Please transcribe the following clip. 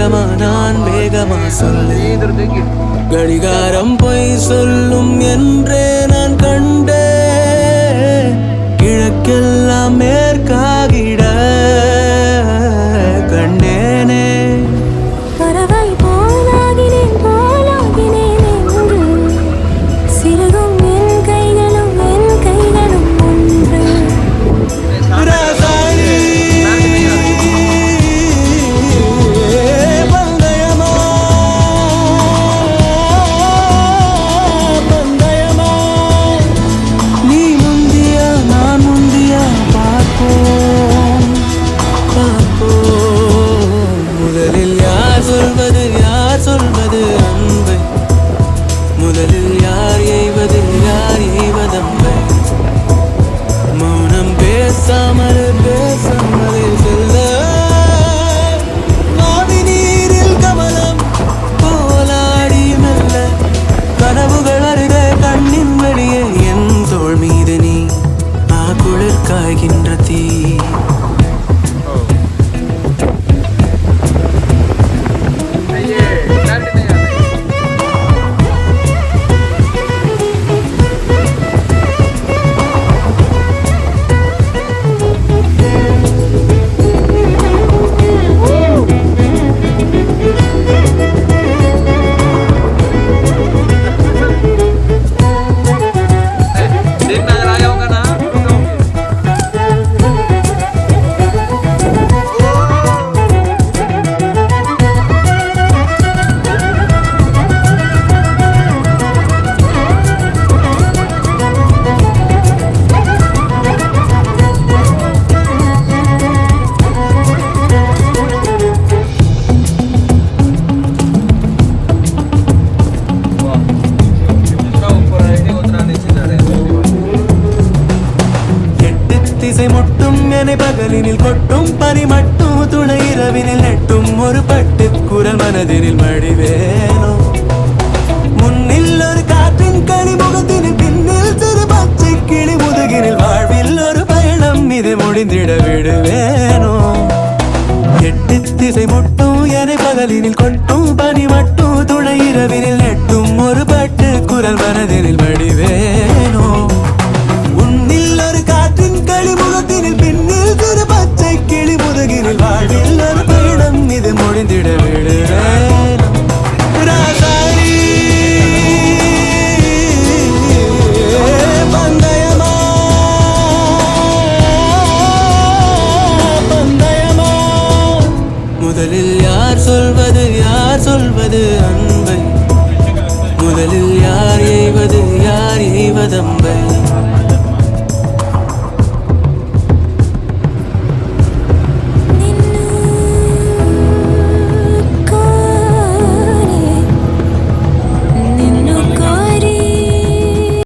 வேகமா நான் வேகமா சொல்லு கடிகாரம் பொய் சொல்லும் என்றே நான் கண்டே கிழக்கெல்லாம் மேற்காகிட கண்டேனே பறவை போலாகினேன் போலாகினேன் என்று சிறுகும் என் கைகளும் ஒன்று ராசாயி பந்தயமா பந்தயமா நீ முந்தியா நான் முந்தியா பார்ப்போம் பார்ப்போம் முதலில் யார் சொல்வது அன்பை முதலில் யார் எய்வதம்பை மௌனம் பேசாமல் செல்ல ஆவி நீரில் கமலம் போலாடி மெல்ல கனவுகள் அருக கண்ணின் வெளியே என் தோள் மீது நீ குளிர் காய்கின்ற தீ திசை முட்டும் என பகலினில் கொட்டும் பனி மட்டும் துணை இரவினில் நெட்டும் ஒரு பட்டு குரல் மனதினில் மடிவேனோ முன்னில் ஒரு காற்றின் களிமுகத்தினில் பின்னில் சிறு பச்சை கிளி முதுகினில் வாழ்வில் ஒரு பயணம் இது முடிந்திட விடுவேனோ எட்டு திசை முட்டும் என பகலினில் கொட்டும் பனி மட்டும் துணை இரவினில் நெட்டும் ஒரு பட்டு குரல் மனதினில் மடிவேனோ உன்னில் ஒரு காற்றின் களிமுகத்தினில் பின்னில் சிறு பச்சை கிளி முதுகினில் வாழ்வில் ஒரு பயணம் இது முடிந்திட விடுவேன் ராசாயி பந்தயமா பந்தயமா முதலில் யார் சொல்வது அன்பை முதலில் யார் எய்வதம்பை